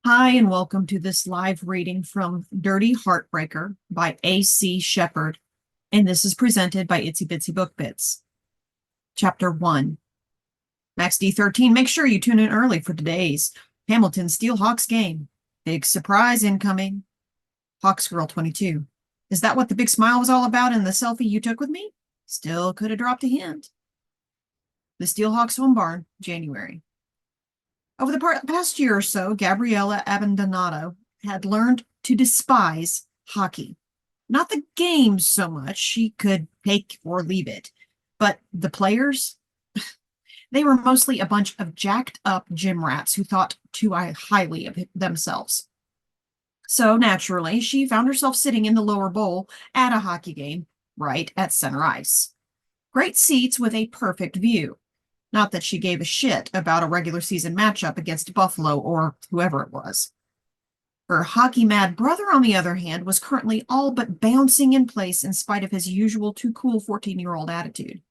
Hi, and welcome to this live reading from Dirty Heartbreaker by A.C. Sheppard, and this is presented by Itsy Bitsy Book Bits. Chapter 1. Max D13, make sure you tune in early for today's Hamilton Steelhawks game. Big surprise incoming. Hawks Girl 22. Is that what the big smile was all about in the selfie you took with me? Still could have dropped a hint. The Steelhawks home barn, January. Over the past year or so, Gabriella Abbandonato had learned to despise hockey. Not the game so much, she could take or leave it, but the players, they were mostly a bunch of jacked up gym rats who thought too highly of themselves. So naturally, she found herself sitting in the lower bowl at a hockey game right at center ice. Great seats with a perfect view. Not that she gave a shit about a regular season matchup against Buffalo or whoever it was. Her hockey-mad brother, on the other hand, was currently all but bouncing in place in spite of his usual too-cool 14-year-old attitude.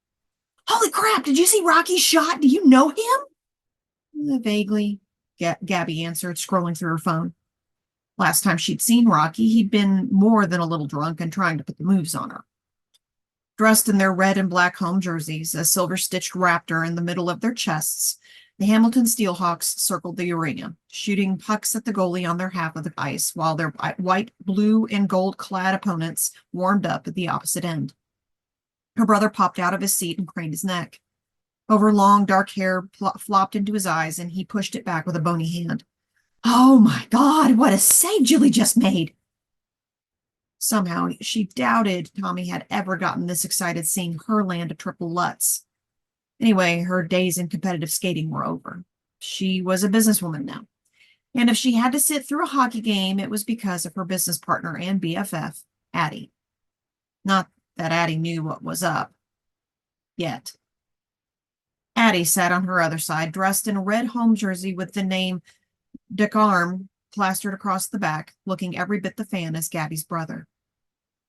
Holy crap, did you see Rocky's shot? Do you know him? Vaguely, Gabby answered, scrolling through her phone. Last time she'd seen Rocky, he'd been more than a little drunk and trying to put the moves on her. Dressed in their red and black home jerseys, a silver-stitched raptor in the middle of their chests, the Hamilton Steelhawks circled the arena, shooting pucks at the goalie on their half of the ice, while their white, blue, and gold-clad opponents warmed up at the opposite end. Her brother popped out of his seat and craned his neck. Over long, dark hair flopped into his eyes, and he pushed it back with a bony hand. Oh my God, what a save Julie just made! Somehow, she doubted Tommy had ever gotten this excited seeing her land a triple Lutz. Anyway, her days in competitive skating were over. She was a businesswoman now. And if she had to sit through a hockey game, it was because of her business partner and BFF, Addie. Not that Addie knew what was up. Yet. Addie sat on her other side, dressed in a red home jersey with the name Decarm plastered across the back, looking every bit the fan as Gabby's brother.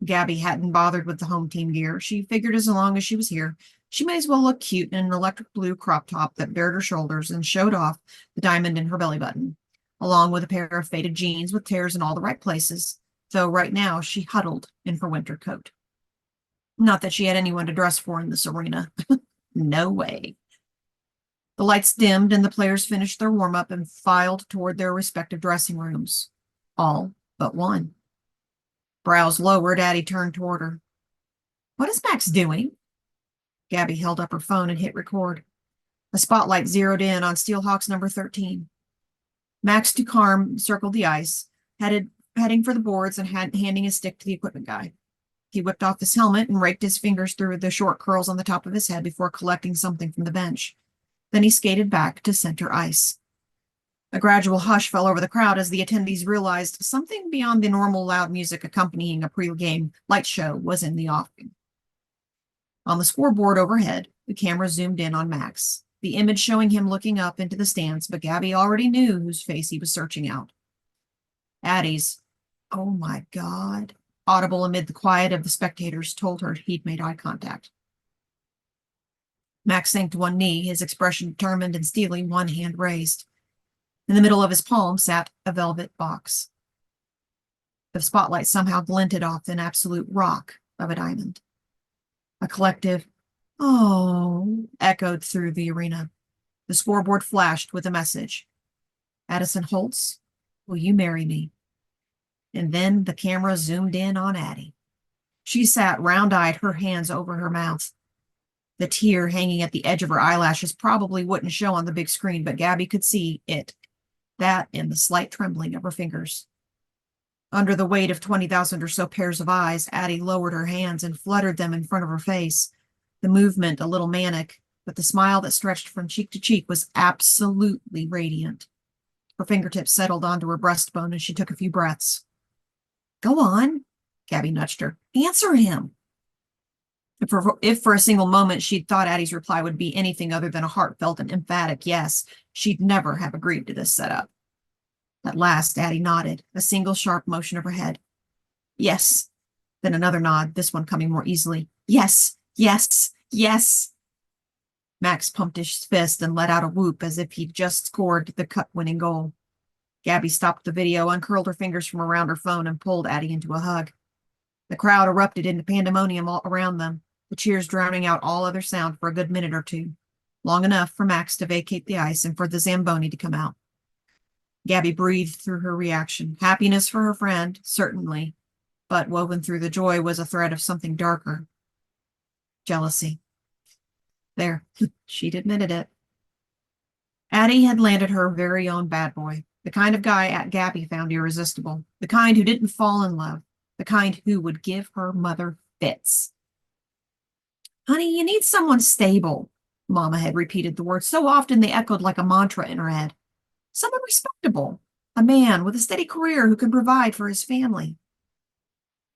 Gabby hadn't bothered with the home team gear. She figured as long as she was here, she may as well look cute in an electric blue crop top that bared her shoulders and showed off the diamond in her belly button, along with a pair of faded jeans with tears in all the right places, though right now she huddled in her winter coat. Not that she had anyone to dress for in this arena. No way. The lights dimmed and the players finished their warm-up and filed toward their respective dressing rooms. All but one. Brows lowered, Addie turned toward her. What is Max doing? Gabby held up her phone and hit record. A spotlight zeroed in on Steelhawks number 13. Max Ducarme circled the ice, heading for the boards and handing his stick to the equipment guy. He whipped off his helmet and raked his fingers through the short curls on the top of his head before collecting something from the bench. Then he skated back to center ice. A gradual hush fell over the crowd as the attendees realized something beyond the normal loud music accompanying a pre-game light show was in the offing. On the scoreboard overhead, the camera zoomed in on Max, the image showing him looking up into the stands, but Gabby already knew whose face he was searching out. Addie's, "Oh my God," audible amid the quiet of the spectators, told her he'd made eye contact. Max sank to one knee, his expression determined and steely, one hand raised. In the middle of his palm sat a velvet box. The spotlight somehow glinted off an absolute rock of a diamond. A collective, "Oh," echoed through the arena. The scoreboard flashed with a message. "Addison Holtz, will you marry me?" And then the camera zoomed in on Addie. She sat round-eyed, her hands over her mouth. The tear hanging at the edge of her eyelashes probably wouldn't show on the big screen, but Gabby could see it. That and the slight trembling of her fingers. Under the weight of 20,000 or so pairs of eyes, Addie lowered her hands and fluttered them in front of her face, the movement a little manic, but the smile that stretched from cheek to cheek was absolutely radiant. Her fingertips settled onto her breastbone and she took a few breaths. "Go on," Gabby nudged her. "Answer him." If for a single moment she'd thought Addie's reply would be anything other than a heartfelt and emphatic yes, she'd never have agreed to this setup. At last, Addie nodded, a single sharp motion of her head. "Yes." Then another nod, this one coming more easily. "Yes, yes, yes." Max pumped his fist and let out a whoop as if he'd just scored the cut-winning goal. Gabby stopped the video, uncurled her fingers from around her phone, and pulled Addie into a hug. The crowd erupted into pandemonium all around them, the cheers drowning out all other sound for a good minute or two, long enough for Max to vacate the ice and for the Zamboni to come out. Gabby breathed through her reaction. Happiness for her friend, certainly, but woven through the joy was a thread of something darker. Jealousy. There, she'd admitted it. Addie had landed her very own bad boy, the kind of guy Gabby found irresistible, the kind who didn't fall in love, the kind who would give her mother fits. Honey, you need someone stable. Mama had repeated the words so often they echoed like a mantra in her head. Someone respectable, a man with a steady career who can provide for his family.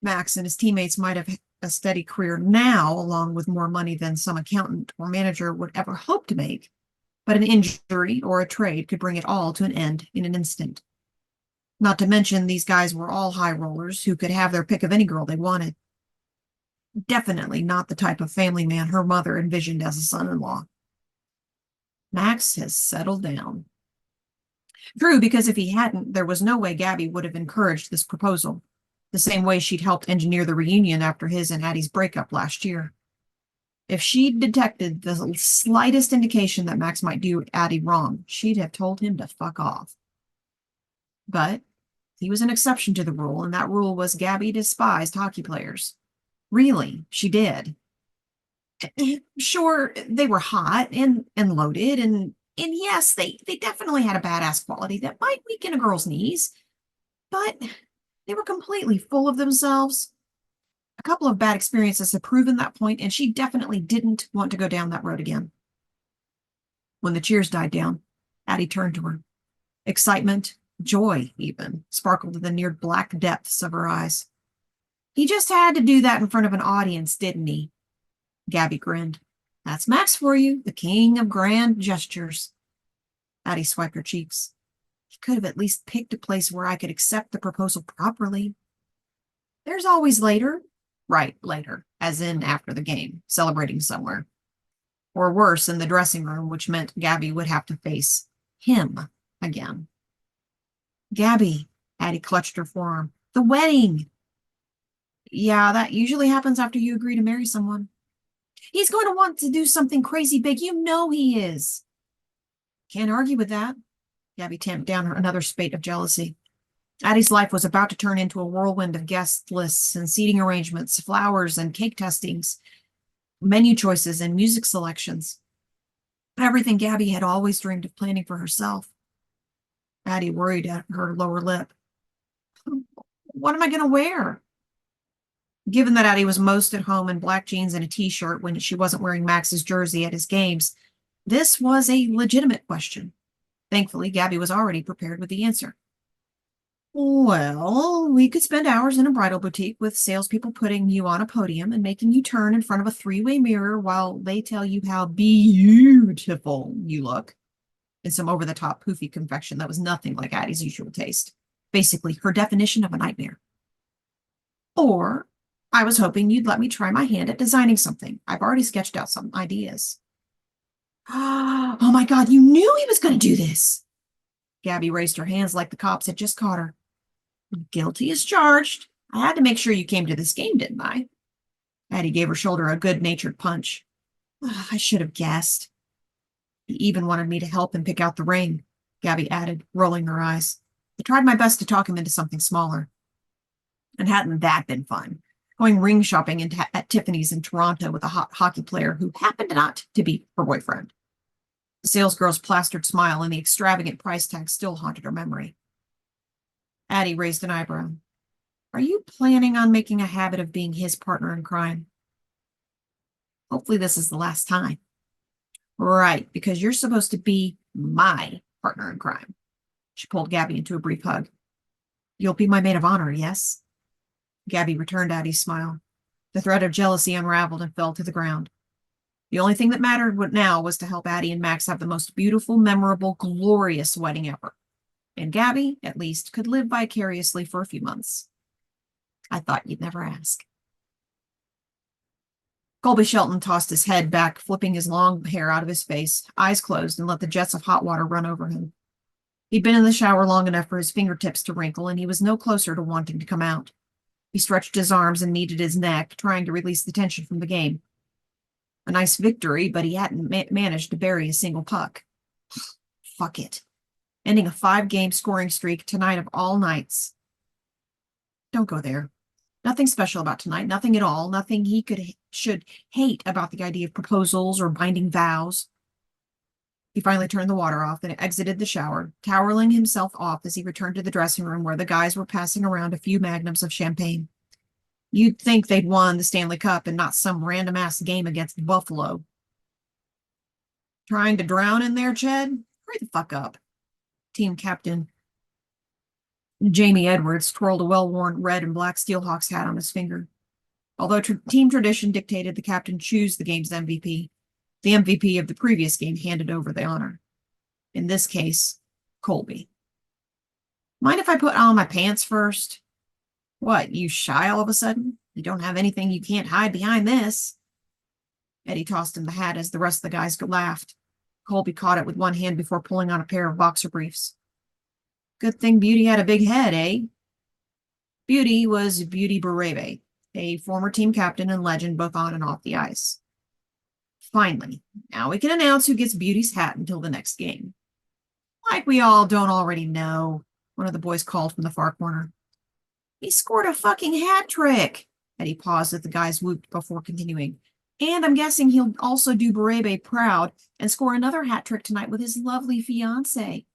Max and his teammates might have a steady career now, along with more money than some accountant or manager would ever hope to make, but an injury or a trade could bring it all to an end in an instant. Not to mention, these guys were all high rollers who could have their pick of any girl they wanted. Definitely not the type of family man her mother envisioned as a son-in-law. Max has settled down. True, because if he hadn't, there was no way Gabby would have encouraged this proposal, the same way she'd helped engineer the reunion after his and Addie's breakup last year. If she'd detected the slightest indication that Max might do Addie wrong, she'd have told him to fuck off. But he was an exception to the rule, and that rule was Gabby despised hockey players. Really, she did. Sure, they were hot and loaded, and yes, they definitely had a badass quality that might weaken a girl's knees, but they were completely full of themselves. A couple of bad experiences had proven that point, and she definitely didn't want to go down that road again. When the cheers died down, Addie turned to her. Excitement, joy even, sparkled in the near black depths of her eyes. He just had to do that in front of an audience, didn't he? Gabby grinned. That's Max for you, the king of grand gestures. Addie swiped her cheeks. He could have at least picked a place where I could accept the proposal properly. There's always later. Right, later, as in after the game, celebrating somewhere. Or worse, in the dressing room, which meant Gabby would have to face him again. Gabby, Addie clutched her forearm. The wedding! Yeah, that usually happens after you agree to marry someone. He's going to want to do something crazy big. You know he is. Can't argue with that. Gabby tamped down another spate of jealousy. Addie's life was about to turn into a whirlwind of guest lists and seating arrangements, flowers and cake testings, menu choices and music selections. Everything Gabby had always dreamed of planning for herself. Addie worried at her lower lip. What am I going to wear? Given that Addie was most at home in black jeans and a t-shirt when she wasn't wearing Max's jersey at his games, this was a legitimate question. Thankfully, Gabby was already prepared with the answer. Well, we could spend hours in a bridal boutique with salespeople putting you on a podium and making you turn in front of a three-way mirror while they tell you how beautiful you look in some over-the-top poofy confection that was nothing like Addie's usual taste. Basically, her definition of a nightmare. Or I was hoping you'd let me try my hand at designing something. I've already sketched out some ideas. Oh my God, you knew he was going to do this. Gabby raised her hands like the cops had just caught her. Guilty as charged. I had to make sure you came to this game, didn't I? Addie gave her shoulder a good-natured punch. I should have guessed. He even wanted me to help him pick out the ring, Gabby added, rolling her eyes. I tried my best to talk him into something smaller. And hadn't that been fun? Going ring shopping at Tiffany's in Toronto with a hot hockey player who happened not to be her boyfriend. The salesgirl's plastered smile and the extravagant price tag still haunted her memory. Addie raised an eyebrow. Are you planning on making a habit of being his partner in crime? Hopefully this is the last time. Right, because you're supposed to be my partner in crime. She pulled Gabby into a brief hug. You'll be my maid of honor, yes? Gabby returned Addie's smile. The thread of jealousy unraveled and fell to the ground. The only thing that mattered now was to help Addie and Max have the most beautiful, memorable, glorious wedding ever. And Gabby, at least, could live vicariously for a few months. I thought you'd never ask. Colby Shelton tossed his head back, flipping his long hair out of his face, eyes closed, and let the jets of hot water run over him. He'd been in the shower long enough for his fingertips to wrinkle, and he was no closer to wanting to come out. He stretched his arms and kneaded his neck, trying to release the tension from the game. A nice victory, but he hadn't managed to bury a single puck. Fuck it. Ending a 5-game scoring streak tonight of all nights. Don't go there. Nothing special about tonight, nothing at all, nothing he should hate about the idea of proposals or binding vows. He finally turned the water off and exited the shower, toweling himself off as he returned to the dressing room where the guys were passing around a few magnums of champagne. You'd think they'd won the Stanley Cup and not some random-ass game against Buffalo. Trying to drown in there, Ched? Hurry the fuck up. Team captain Jamie Edwards twirled a well-worn red and black Steelhawks hat on his finger. Although team tradition dictated the captain choose the game's MVP, the MVP of the previous game handed over the honor. In this case, Colby. Mind if I put on my pants first? What, you shy all of a sudden? You don't have anything you can't hide behind this. Eddie tossed him the hat as the rest of the guys laughed. Colby caught it with one hand before pulling on a pair of boxer briefs. Good thing Beauty had a big head, eh? Beauty was Beauty Berebe, a former team captain and legend both on and off the ice. Finally, now we can announce who gets Beauty's hat until the next game. Like we all don't already know, one of the boys called from the far corner. He scored a fucking hat trick. Eddie paused as the guys whooped before continuing. And I'm guessing he'll also do Berebe proud and score another hat trick tonight with his lovely fiancée.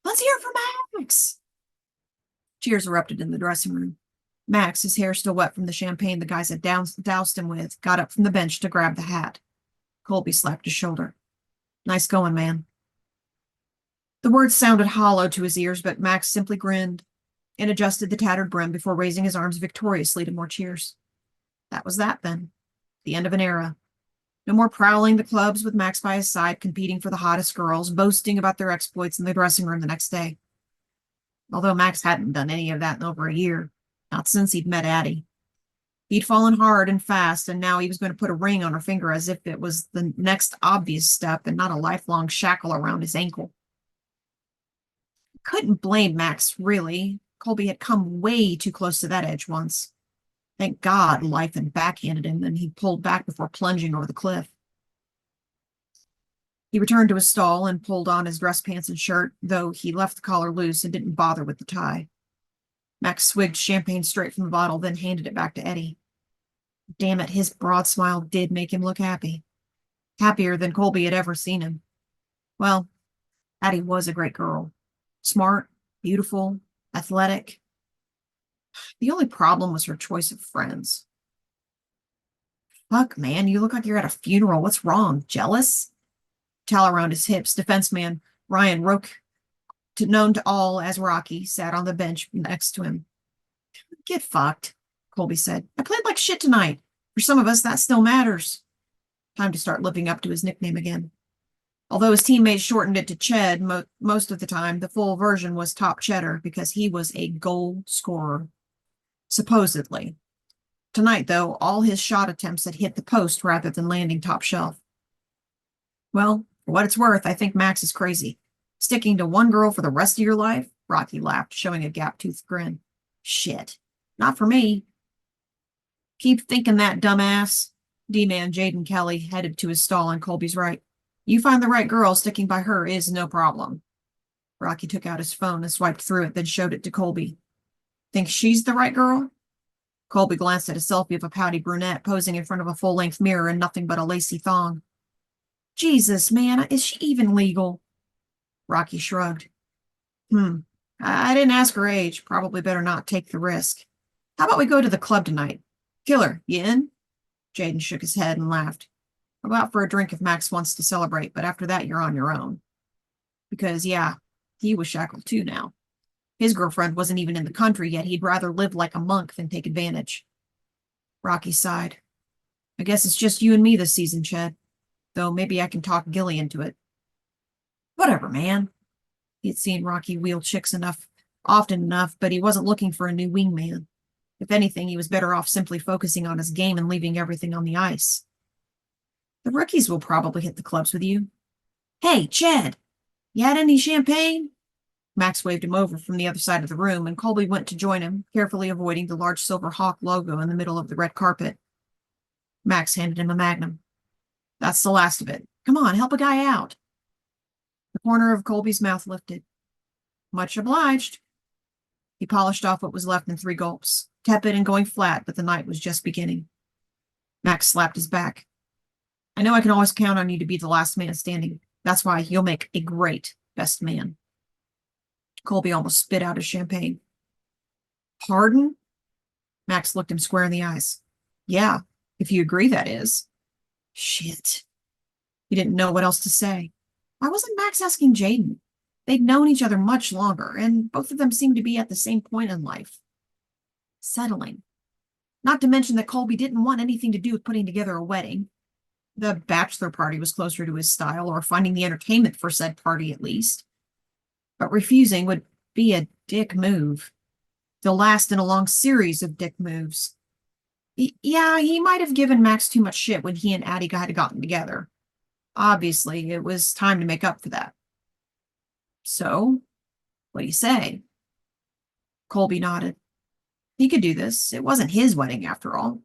Let's hear it for Max. Cheers erupted in the dressing room. Max, his hair still wet from the champagne the guys had doused him with, got up from the bench to grab the hat. Colby slapped his shoulder. Nice going, man. The words sounded hollow to his ears, but Max simply grinned and adjusted the tattered brim before raising his arms victoriously to more cheers. That was that, then. The end of an era. No more prowling the clubs with Max by his side, competing for the hottest girls, boasting about their exploits in the dressing room the next day. Although Max hadn't done any of that in over a year, not since he'd met Addie. He'd fallen hard and fast, and now he was going to put a ring on her finger as if it was the next obvious step and not a lifelong shackle around his ankle. Couldn't blame Max, really. Colby had come way too close to that edge once. Thank God life had backhanded him, and he pulled back before plunging over the cliff. He returned to his stall and pulled on his dress pants and shirt, though he left the collar loose and didn't bother with the tie. Max swigged champagne straight from the bottle, then handed it back to Eddie. Damn it, his broad smile did make him look happy. Happier than Colby had ever seen him. Well, Addie was a great girl. Smart, beautiful, athletic. The only problem was her choice of friends. Fuck, man, you look like you're at a funeral. What's wrong? Jealous? Towel around his hips, defense man Ryan Roke, known to all as Rocky, sat on the bench next to him. Get fucked, Colby said. I played like shit tonight. For some of us, that still matters. Time to start living up to his nickname again. Although his teammates shortened it to Ched most of the time, the full version was Top Cheddar because he was a goal scorer. Supposedly. Tonight, though, all his shot attempts had hit the post rather than landing top shelf. Well, for what it's worth, I think Max is crazy. Sticking to one girl for the rest of your life? Rocky laughed, showing a gap-toothed grin. Shit. Not for me. Keep thinking that, dumbass. D-man Jaden Kelly headed to his stall on Colby's right. You find the right girl, sticking by her is no problem. Rocky took out his phone and swiped through it, then showed it to Colby. Think she's the right girl? Colby glanced at a selfie of a pouty brunette posing in front of a full-length mirror in nothing but a lacy thong. Jesus, man, is she even legal? Rocky shrugged. I didn't ask her age. Probably better not take the risk. How about we go to the club tonight? Killer, you in? Jaden shook his head and laughed. I'll go out for a drink if Max wants to celebrate, but after that, you're on your own. Because, yeah, he was shackled too now. His girlfriend wasn't even in the country yet. He'd rather live like a monk than take advantage. Rocky sighed. I guess it's just you and me this season, Ched. Though maybe I can talk Gilly into it. Whatever, man. He'd seen Rocky wheel chicks often enough, but he wasn't looking for a new wingman. If anything, he was better off simply focusing on his game and leaving everything on the ice. The rookies will probably hit the clubs with you. Hey, Ched, you had any champagne? Max waved him over from the other side of the room, and Colby went to join him, carefully avoiding the large silver hawk logo in the middle of the red carpet. Max handed him a magnum. That's the last of it. Come on, help a guy out. The corner of Colby's mouth lifted. Much obliged. He polished off what was left in 3 gulps, tepid and going flat, but the night was just beginning. Max slapped his back. I know I can always count on you to be the last man standing. That's why you'll make a great best man. Colby almost spit out his champagne. Pardon? Max looked him square in the eyes. Yeah, if you agree, that is. Shit. He didn't know what else to say. Why wasn't Max asking Jaden? They'd known each other much longer, and both of them seemed to be at the same point in life. Settling. Not to mention that Colby didn't want anything to do with putting together a wedding. The bachelor party was closer to his style, or finding the entertainment for said party at least. But refusing would be a dick move. The last in a long series of dick moves. Yeah, he might have given Max too much shit when he and Addie had gotten together. Obviously, it was time to make up for that. So, what do you say? Colby nodded. He could do this. It wasn't his wedding, after all.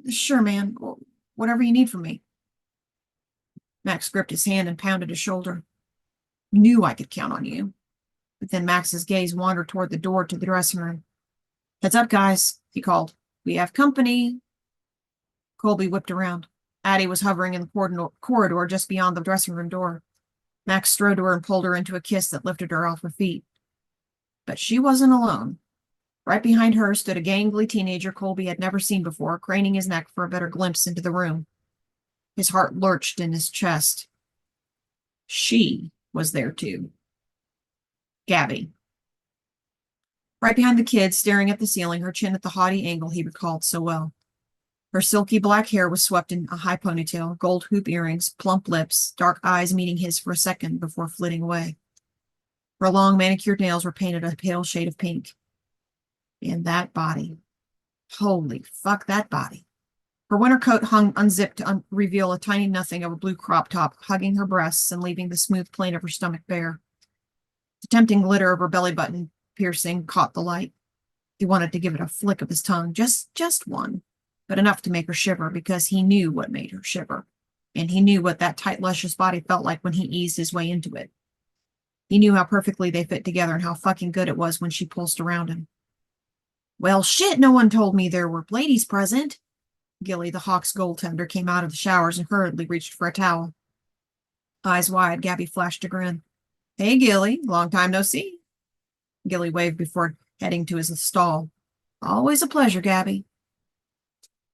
Sure, man. Whatever you need from me. Max gripped his hand and pounded his shoulder. Knew I could count on you. But then Max's gaze wandered toward the door to the dressing room. Heads up, guys, he called. We have company. Colby whipped around. Addie was hovering in the corridor just beyond the dressing room door. Max strode to her and pulled her into a kiss that lifted her off her feet. But she wasn't alone. Right behind her stood a gangly teenager Colby had never seen before, craning his neck for a better glimpse into the room. His heart lurched in his chest. She was there too. Gabby. Right behind the kid, staring at the ceiling, her chin at the haughty angle he recalled so well. Her silky black hair was swept in a high ponytail, gold hoop earrings, plump lips, dark eyes meeting his for a second before flitting away. Her long manicured nails were painted a pale shade of pink. And that body. Holy fuck, that body. Her winter coat hung unzipped to reveal a tiny nothing of a blue crop top, hugging her breasts and leaving the smooth plane of her stomach bare. The tempting glitter of her belly button piercing caught the light. He wanted to give it a flick of his tongue, just one, but enough to make her shiver, because he knew what made her shiver, and he knew what that tight, luscious body felt like when he eased his way into it. He knew how perfectly they fit together and how fucking good it was when she pulsed around him. Well, shit, no one told me there were ladies present. Gilly, the Hawks goaltender, came out of the showers and hurriedly reached for a towel. Eyes wide, Gabby flashed a grin. Hey, Gilly, long time no see. Gilly waved before heading to his stall. Always a pleasure, Gabby.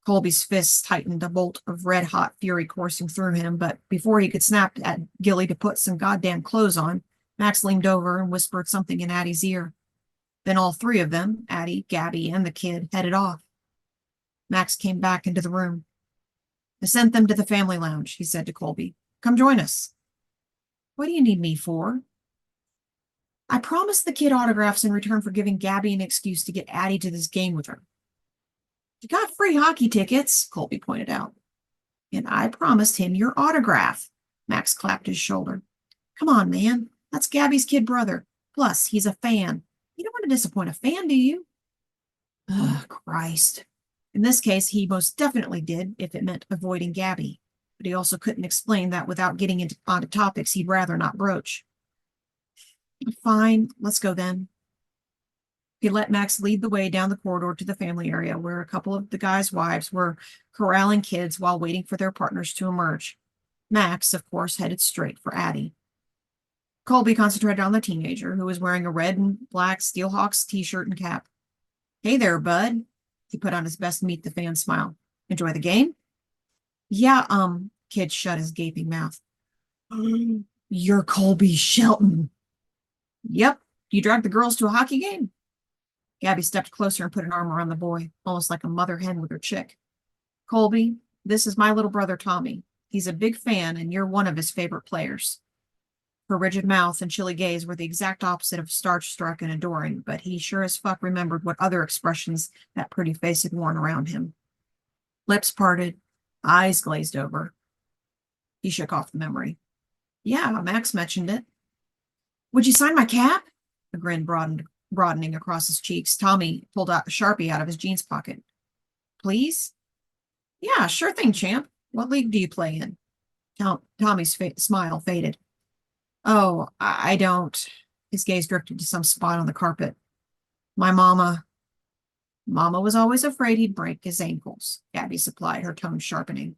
Colby's fists tightened, a bolt of red-hot fury coursing through him, but before he could snap at Gilly to put some goddamn clothes on, Max leaned over and whispered something in Addie's ear. Then all 3 of them, Addie, Gabby, and the kid, headed off. Max came back into the room. I sent them to the family lounge, he said to Colby. Come join us. What do you need me for? I promised the kid autographs in return for giving Gabby an excuse to get Addie to this game with her. You got free hockey tickets, Colby pointed out. And I promised him your autograph. Max clapped his shoulder. Come on, man. That's Gabby's kid brother. Plus, he's a fan. You don't want to disappoint a fan, do you? Ugh, Christ. In this case, he most definitely did, if it meant avoiding Gabby. But he also couldn't explain that without getting onto topics he'd rather not broach. Fine, let's go then. He let Max lead the way down the corridor to the family area, where a couple of the guys' wives were corralling kids while waiting for their partners to emerge. Max, of course, headed straight for Addie. Colby concentrated on the teenager, who was wearing a red and black Steelhawks t-shirt and cap. Hey there, bud. He put on his best meet-the-fan smile. Enjoy the game? Yeah, kid shut his gaping mouth. You're Colby Shelton. Yep. You dragged the girls to a hockey game? Gabby stepped closer and put an arm around the boy, almost like a mother hen with her chick. Colby, this is my little brother Tommy. He's a big fan, and you're one of his favorite players. Her rigid mouth and chilly gaze were the exact opposite of starstruck and adoring, but he sure as fuck remembered what other expressions that pretty face had worn around him. Lips parted, eyes glazed over. He shook off the memory. Yeah, Max mentioned it. Would you sign my cap? A grin broadening across his cheeks. Tommy pulled out a Sharpie out of his jeans pocket. Please? Yeah, sure thing, champ. What league do you play in? Tommy's smile faded. Oh, I don't. His gaze drifted to some spot on the carpet. My mama was always afraid he'd break his ankles, Gabby supplied, her tone sharpening.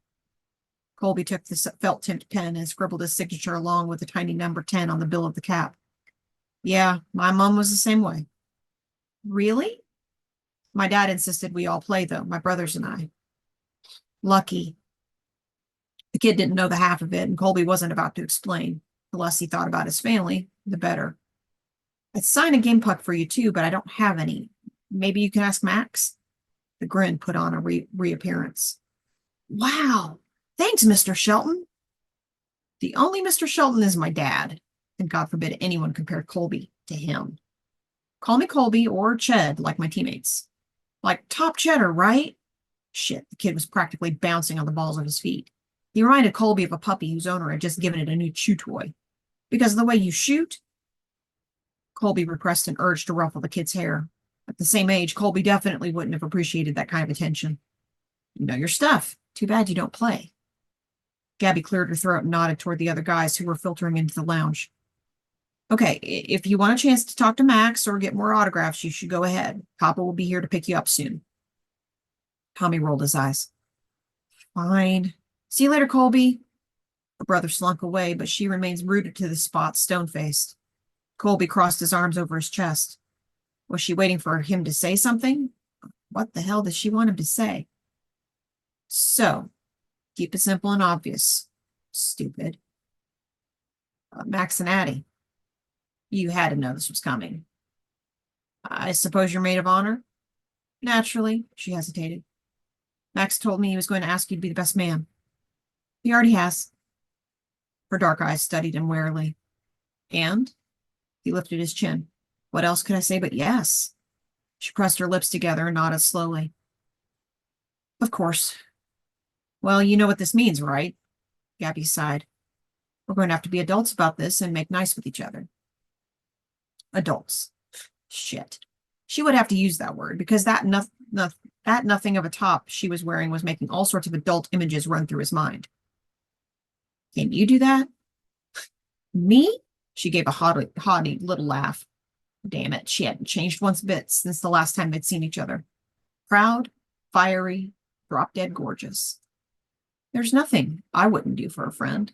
Colby took the felt-tipped pen and scribbled his signature along with the tiny number 10 on the bill of the cap. Yeah, my mom was the same way. Really? My dad insisted we all play, though, my brothers and I. Lucky. The kid didn't know the half of it, and Colby wasn't about to explain. The less he thought about his family, the better. I'd sign a game puck for you, too, but I don't have any. Maybe you can ask Max? The grin put on a reappearance. Wow! Thanks, Mr. Shelton. The only Mr. Shelton is my dad, and God forbid anyone compared Colby to him. Call me Colby or Ched, like my teammates. Like top cheddar, right? Shit, the kid was practically bouncing on the balls of his feet. He reminded Colby of a puppy whose owner had just given it a new chew toy. Because of the way you shoot? Colby repressed an urge to ruffle the kid's hair. At the same age, Colby definitely wouldn't have appreciated that kind of attention. You know your stuff. Too bad you don't play. Gabby cleared her throat and nodded toward the other guys who were filtering into the lounge. Okay, if you want a chance to talk to Max or get more autographs, you should go ahead. Papa will be here to pick you up soon. Tommy rolled his eyes. Fine. See you later, Colby. Her brother slunk away, but she remains rooted to the spot, stone-faced. Colby crossed his arms over his chest. Was she waiting for him to say something? What the hell does she want him to say? So, keep it simple and obvious. Stupid. Max and Addie. You had to know this was coming. I suppose you're maid of honor? Naturally, she hesitated. Max told me he was going to ask you to be the best man. He already has. Her dark eyes studied him warily. And? He lifted his chin. What else could I say but yes? She pressed her lips together and nodded slowly. Of course. Well, you know what this means, right? Gabby sighed. We're going to have to be adults about this and make nice with each other. Adults. Shit. She would have to use that word because that nothing of a top she was wearing was making all sorts of adult images run through his mind. Can you do that? Me? She gave a haughty little laugh. Damn it, she hadn't changed one bit since the last time they'd seen each other. Proud, fiery, drop-dead gorgeous. There's nothing I wouldn't do for a friend.